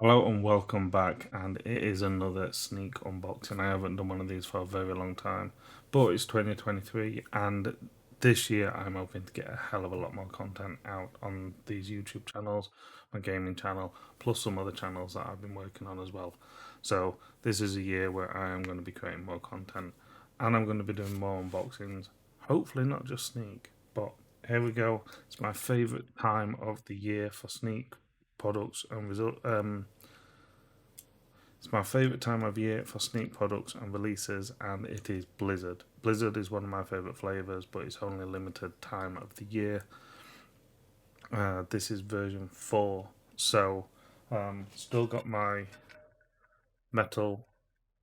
Hello and welcome back, and it is another sneak unboxing. I haven't done one of these for a very long time, but it's 2023, and this year I'm hoping to get a hell of a lot more content out on these YouTube channels, my gaming channel, plus some other channels that I've been working on as well. So this is a year where I am going to be creating more content, and I'm going to be doing more unboxings. Hopefully not just sneak, but here we go. It's my favorite time of the year for sneak products and it's my favourite time of year for sneak products and releases, and it is Blizzard. Blizzard is one of my favourite flavours, but it's only a limited time of the year. This is version 4, so still got my metal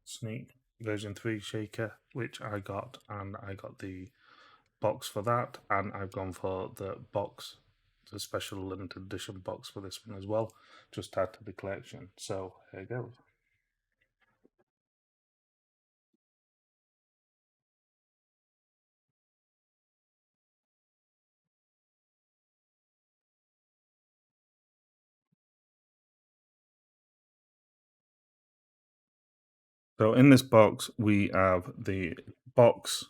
sneak version 3 shaker, which I got, and I got the box for that, and I've gone for the box, the special limited edition box for this one as well, just add to the collection. So here goes. So in this box, we have the box.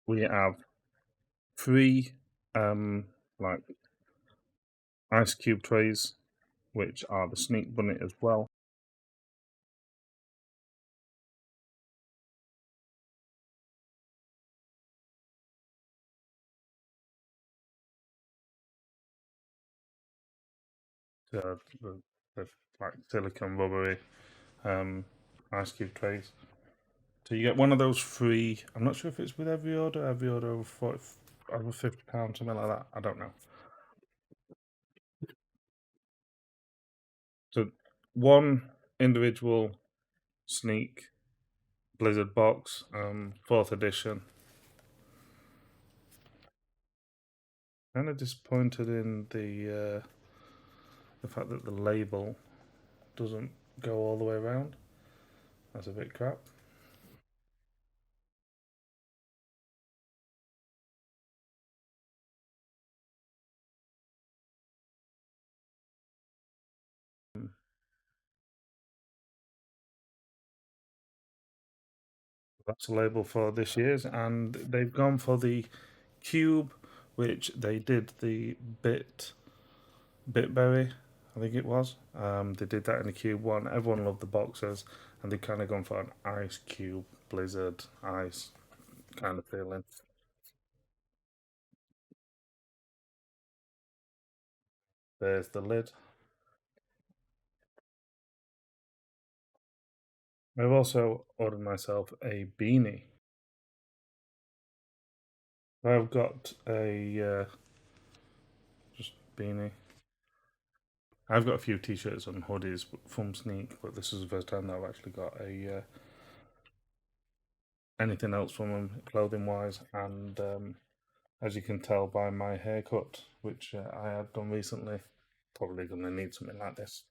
We have three like ice cube trays, which are the sneak bunny as well. The like silicone rubbery um, ice cube trays. So you get one of those free. I'm not sure if it's with every order. Every order over 40, over £50, something like that. I don't know. So one individual sneak Blizzard box, fourth edition. Kind of disappointed in the fact that the label doesn't go all the way around. That's a bit crap. That's a label for this year's, and they've gone for the cube, which they did the Bitberry, I think it was. They did that in the cube one. Everyone loved the boxes, and they kind of gone for an ice cube, Blizzard ice kind of feeling. There's the lid. I've also ordered myself a beanie. I've got a just beanie. I've got a few t-shirts and hoodies from Sneak, but this is the first time that I've actually got a anything else from them clothing wise. And as you can tell by my haircut, which I had done recently, probably going to need something like this.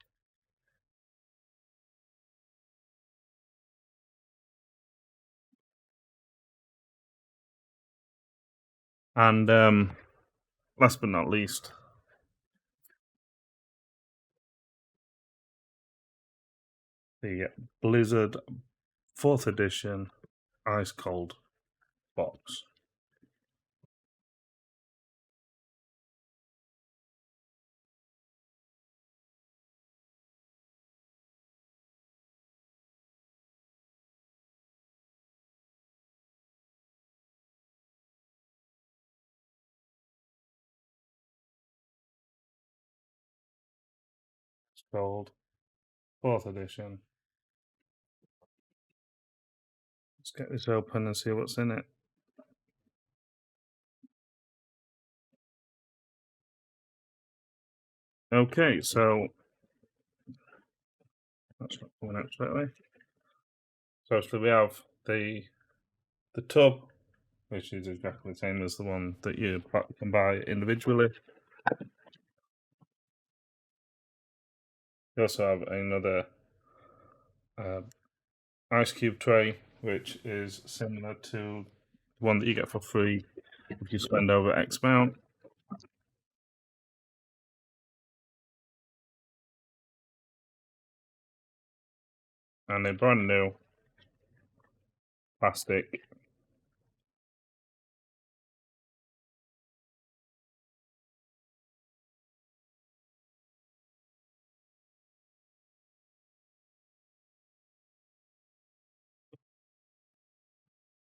And last but not least, the Blizzard 4th edition ice cold box. It's called 4th edition. Let's get this open and see what's in it. Okay, so that's not coming out straight away. So we have the tub, which is exactly the same as the one that you can buy individually. You also have another uh, ice cube tray, which is similar to the one that you get for free if you spend over X amount. and a brand new plastic.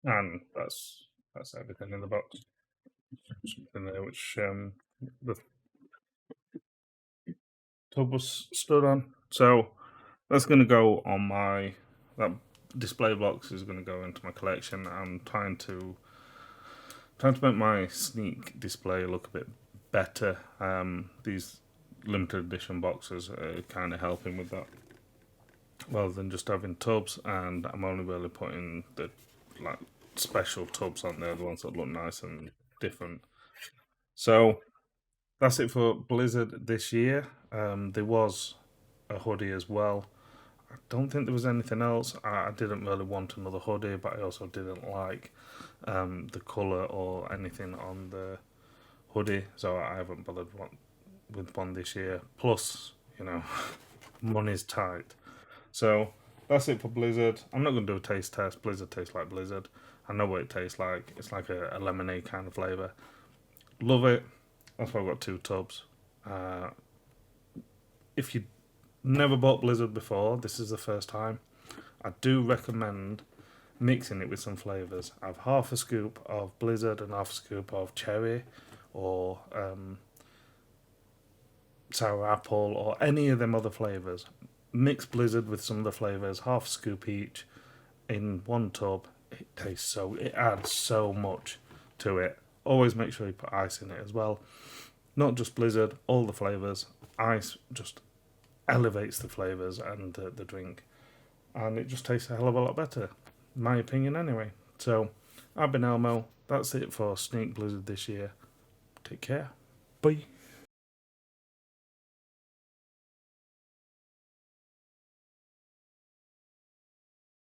And that's everything in the box. Something there which the tub was stood on. So that's going to go on my that display box is going to go into my collection. I'm trying to make my Sneak display look a bit better. These limited edition boxes are kind of helping with that, rather than just having tubs. And I'm only really putting the like special tubs on there, the ones that look nice and different. So that's it for Blizzard this year. There was a hoodie as well. I don't think there was anything else. I didn't really want another hoodie, but I also didn't like the colour or anything on the hoodie, so I haven't bothered with one this year. Plus, you know, money's tight. So that's it for Blizzard. I'm not going to do a taste test. Blizzard tastes like Blizzard. I know what it tastes like. It's like a lemonade kind of flavour. Love it. That's why I've got two tubs. Uh, if you never bought Blizzard before, this is the first time. I do recommend mixing it with some flavours. I have half a scoop of Blizzard and half a scoop of cherry or sour apple or any of them other flavours. Mix Blizzard with some of the flavours, half a scoop each in one tub. It adds so much to it. Always make sure you put ice in it as well. Not just Blizzard, all the flavours. Ice just elevates the flavours and the drink, and it just tastes a hell of a lot better, in my opinion, anyway. So, I've been Elmo. That's it for Sneak Blizzard this year. Take care. Bye.